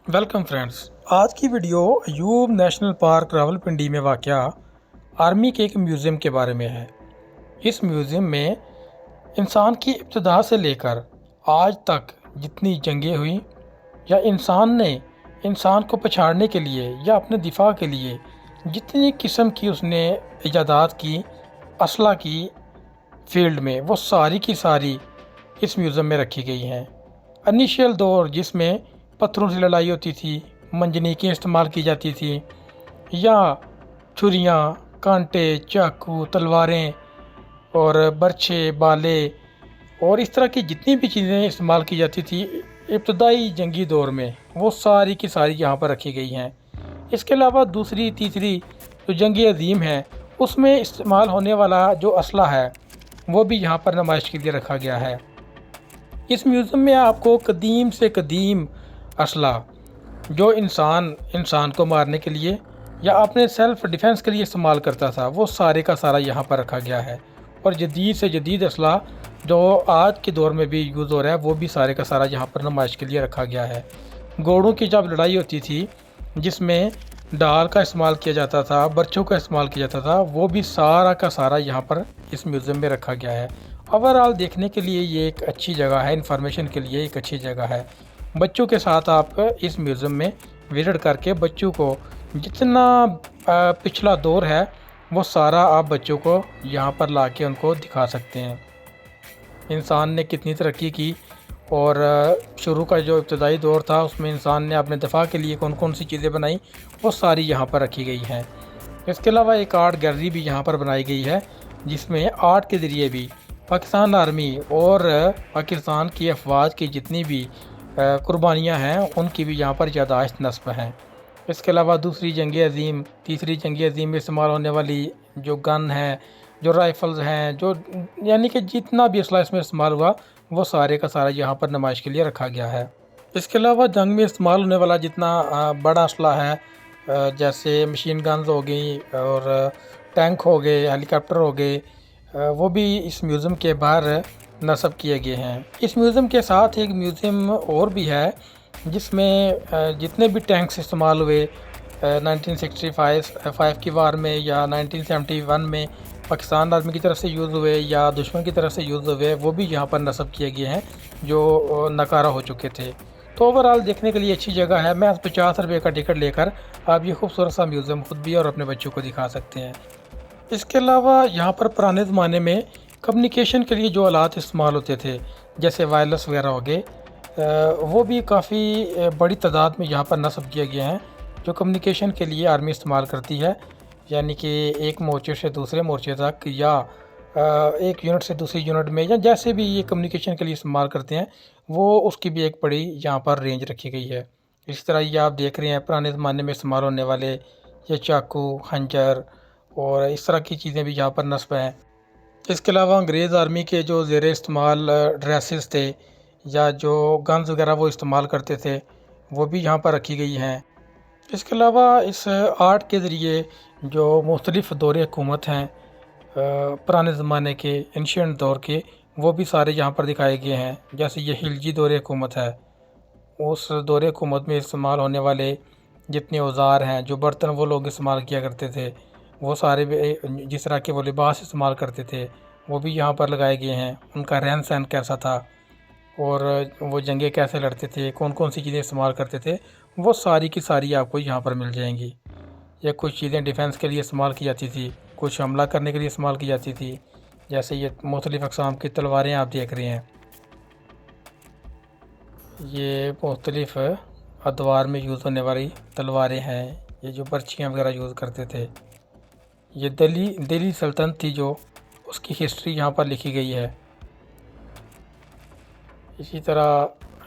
Welcome friends, آج کی video Ayub national park Rawalpindi میں واقع آرمی کے ایک میوزیم کے بارے میں ہے۔ اس میوزیم میں انسان کی ابتدا سے لے کر آج تک جتنی جنگیں ہوئیں یا انسان نے انسان کو پچھاڑنے کے لیے یا اپنے دفاع کے لیے جتنی قسم کی اس نے ایجادات کی اسلحہ کی فیلڈ میں، وہ ساری کی ساری اس میوزیم میں رکھی گئی ہیں۔ انیشیل دور جس میں پتھروں سے لڑائی ہوتی تھی، منجنیقیں استعمال کی جاتی تھیں، یا چھریاں، کانٹے، چاقو، تلواریں اور برچھے، بالے اور اس طرح کی جتنی بھی چیزیں استعمال کی جاتی تھی ابتدائی جنگی دور میں، وہ ساری کی ساری یہاں پر رکھی گئی ہیں۔ اس کے علاوہ دوسری تیسری جو جنگ عظیم ہے، اس میں استعمال ہونے والا جو اسلحہ ہے وہ بھی یہاں پر نمائش کے لیے رکھا گیا ہے۔ اس میوزیم میں آپ کو قدیم سے قدیم اسلحہ جو انسان کو مارنے کے لیے یا اپنے سیلف ڈیفنس کے لیے استعمال کرتا تھا، وہ سارے کا سارا یہاں پر رکھا گیا ہے، اور جدید سے جدید اسلحہ جو آج کے دور میں بھی یوز ہو رہا ہے وہ بھی سارے کا سارا یہاں پر نمائش کے لیے رکھا گیا ہے۔ گھوڑوں کی جب لڑائی ہوتی تھی جس میں ڈال کا استعمال کیا جاتا تھا، برچھوں کا استعمال کیا جاتا تھا، وہ بھی سارا کا سارا یہاں پر اس میوزیم میں رکھا گیا ہے۔ اوورآل دیکھنے کے لیے یہ ایک اچھی جگہ ہے، انفارمیشن کے لیے ایک اچھی جگہ ہے۔ بچوں کے ساتھ آپ اس میوزیم میں وزٹ کر کے بچوں کو جتنا پچھلا دور ہے وہ سارا آپ بچوں کو یہاں پر لا کے ان کو دکھا سکتے ہیں۔ انسان نے کتنی ترقی کی اور شروع کا جو ابتدائی دور تھا اس میں انسان نے اپنے دفاع کے لیے کون کون سی چیزیں بنائیں، وہ ساری یہاں پر رکھی گئی ہیں۔ اس کے علاوہ ایک آرٹ گیلری بھی یہاں پر بنائی گئی ہے جس میں آرٹ کے ذریعے بھی پاکستان آرمی اور پاکستان کی افواج کی جتنی بھی قربانیاں ہیں ان کی بھی یہاں پر یادداشت نصب ہیں۔ اس کے علاوہ دوسری جنگ عظیم، تیسری جنگ عظیم میں استعمال ہونے والی جو گن ہیں، جو رائفلز ہیں، جو یعنی کہ جتنا بھی اسلحہ اس میں استعمال ہوا وہ سارے کا سارا یہاں پر نمائش کے لیے رکھا گیا ہے۔ اس کے علاوہ جنگ میں استعمال ہونے والا جتنا بڑا اسلحہ ہے، جیسے مشین گنز ہو گئی اور ٹینک ہو گئے، ہیلی کاپٹر ہو گئے، وہ بھی اس میوزیم کے باہر نصب کیے گئے ہیں۔ اس میوزیم کے ساتھ ایک میوزیم اور بھی ہے جس میں جتنے بھی ٹینکس استعمال ہوئے 1965 کی وار میں یا 1971 میں پاکستان آرمی کی طرف سے یوز ہوئے یا دشمن کی طرف سے یوز ہوئے، وہ بھی یہاں پر نصب کیے گئے ہیں جو ناکارہ ہو چکے تھے۔ تو اوورآل دیکھنے کے لیے اچھی جگہ ہے۔ میں 50 روپے کا ٹکٹ لے کر آپ یہ خوبصورت سا میوزیم خود بھی اور اپنے بچوں کو دکھا سکتے ہیں۔ اس کے علاوہ یہاں پر پرانے زمانے میں کمیونیکیشن کے لیے جو آلات استعمال ہوتے تھے جیسے وائرلیس وغیرہ ہو گئے، وہ بھی کافی بڑی تعداد میں یہاں پر نصب کیے گئے ہیں جو کمیونیکیشن کے لیے آرمی استعمال کرتی ہے، یعنی کہ ایک مورچے سے دوسرے مورچے تک یا ایک یونٹ سے دوسری یونٹ میں یا جیسے بھی یہ کمیونیکیشن کے لیے استعمال کرتے ہیں، وہ اس کی بھی ایک بڑی یہاں پر رینج رکھی گئی ہے۔ اس طرح یہ آپ دیکھ رہے ہیں پرانے زمانے میں استعمال ہونے والے یہ چاقو، خنجر اور اس طرح کی چیزیں بھی یہاں پر نصب ہیں۔ اس کے علاوہ انگریز آرمی کے جو زیر استعمال ڈریسز تھے یا جو گنز وغیرہ وہ استعمال کرتے تھے وہ بھی یہاں پر رکھی گئی ہیں۔ اس کے علاوہ اس آرٹ کے ذریعے جو مختلف دور حکومت ہیں پرانے زمانے کے انشینٹ دور کے، وہ بھی سارے یہاں پر دکھائے گئے ہیں۔ جیسے یہ خلجی دور حکومت ہے، اس دور حکومت میں استعمال ہونے والے جتنے اوزار ہیں، جو برتن وہ لوگ استعمال کیا کرتے تھے، وہ سارے جس طرح کے وہ لباس استعمال کرتے تھے وہ بھی یہاں پر لگائے گئے ہیں۔ ان کا رہن سہن کیسا تھا اور وہ جنگیں کیسے لڑتے تھے، کون کون سی چیزیں استعمال کرتے تھے، وہ ساری کی ساری آپ کو یہاں پر مل جائیں گی۔ یا کچھ چیزیں ڈیفنس کے لیے استعمال کی جاتی تھی، کچھ حملہ کرنے کے لیے استعمال کی جاتی تھی، جیسے یہ مختلف اقسام کی تلواریں آپ دیکھ رہے ہیں۔ یہ مختلف ادوار میں یوز ہونے والی تلواریں ہیں، یہ جو برچیاں وغیرہ یوز کرتے تھے۔ یہ دہلی سلطنت تھی جو اس کی ہسٹری یہاں پر لکھی گئی ہے۔ اسی طرح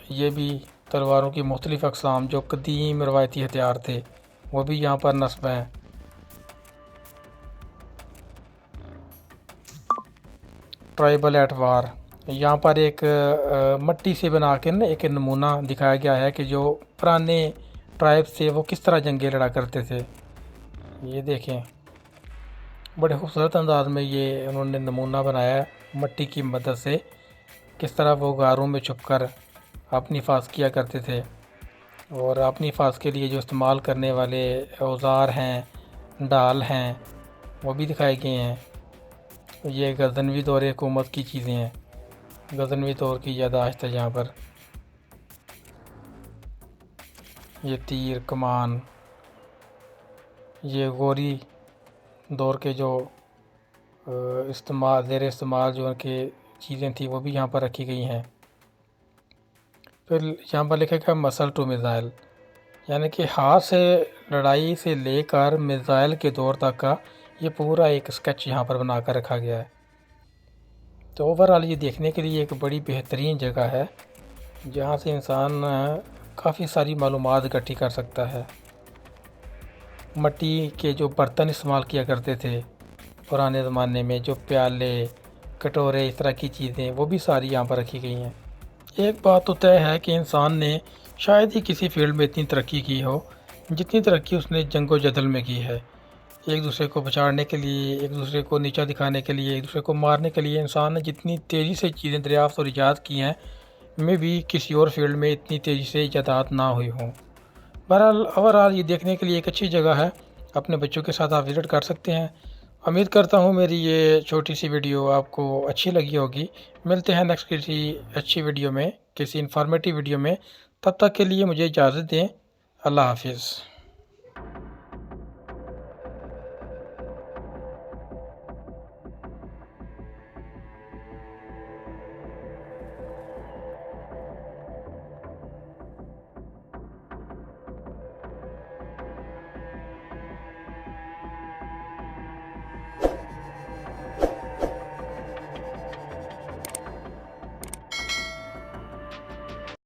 یہ بھی تلواروں کی مختلف اقسام جو قدیم روایتی ہتھیار تھے وہ بھی یہاں پر نصب ہیں۔ ٹرائبل ایٹ وار، یہاں پر ایک مٹی سے بنا کے ایک نمونہ دکھایا گیا ہے کہ جو پرانے ٹرائب سے وہ کس طرح جنگیں لڑا کرتے تھے۔ یہ دیکھیں بڑے خوبصورت انداز میں یہ انہوں نے نمونہ بنایا ہے مٹی کی مدد سے، کس طرح وہ غاروں میں چھپ کر اپنی حفاظت کیا کرتے تھے۔ اور اپنی حفاظت کے لیے جو استعمال کرنے والے اوزار ہیں، ڈال ہیں، وہ بھی دکھائے گئے ہیں۔ یہ غزنوی دور حکومت کی چیزیں ہیں، غزنوی دور کی یادداشت ہے یہاں پر۔ یہ تیر کمان، یہ غوری دور کے جو زیر استعمال جو ان کے چیزیں تھیں وہ بھی یہاں پر رکھی گئی ہیں۔ پھر یہاں پر لکھا گیا مسل ٹو میزائل، یعنی کہ ہاتھ سے لڑائی سے لے کر میزائل کے دور تک کا یہ پورا ایک اسکیچ یہاں پر بنا کر رکھا گیا ہے۔ تو اوورآل یہ دیکھنے کے لیے ایک بڑی بہترین جگہ ہے جہاں سے انسان کافی ساری معلومات اکٹھی کر سکتا ہے۔ مٹی کے جو برتن استعمال کیا کرتے تھے پرانے زمانے میں، جو پیالے، کٹورے، اس طرح کی چیزیں، وہ بھی ساری یہاں پر رکھی گئی ہیں۔ ایک بات تو طے ہے کہ انسان نے شاید ہی کسی فیلڈ میں اتنی ترقی کی ہو جتنی ترقی اس نے جنگ و جدل میں کی ہے۔ ایک دوسرے کو بچاڑنے کے لیے، ایک دوسرے کو نیچا دکھانے کے لیے، ایک دوسرے کو مارنے کے لیے انسان نے جتنی تیزی سے چیزیں دریافت اور ایجاد کی ہیں، میں بھی کسی اور فیلڈ میں اتنی تیزی سے ایجادات نہ ہوئی ہوں۔ بہرحال اوورآل یہ دیکھنے کے لیے ایک اچھی جگہ ہے، اپنے بچوں کے ساتھ آپ وزٹ کر سکتے ہیں۔ امید کرتا ہوں میری یہ چھوٹی سی ویڈیو آپ کو اچھی لگی ہوگی۔ ملتے ہیں نیکسٹ کسی اچھی ویڈیو میں، کسی انفارمیٹیو ویڈیو میں۔ تب تک کے لیے مجھے اجازت دیں۔ اللہ حافظ۔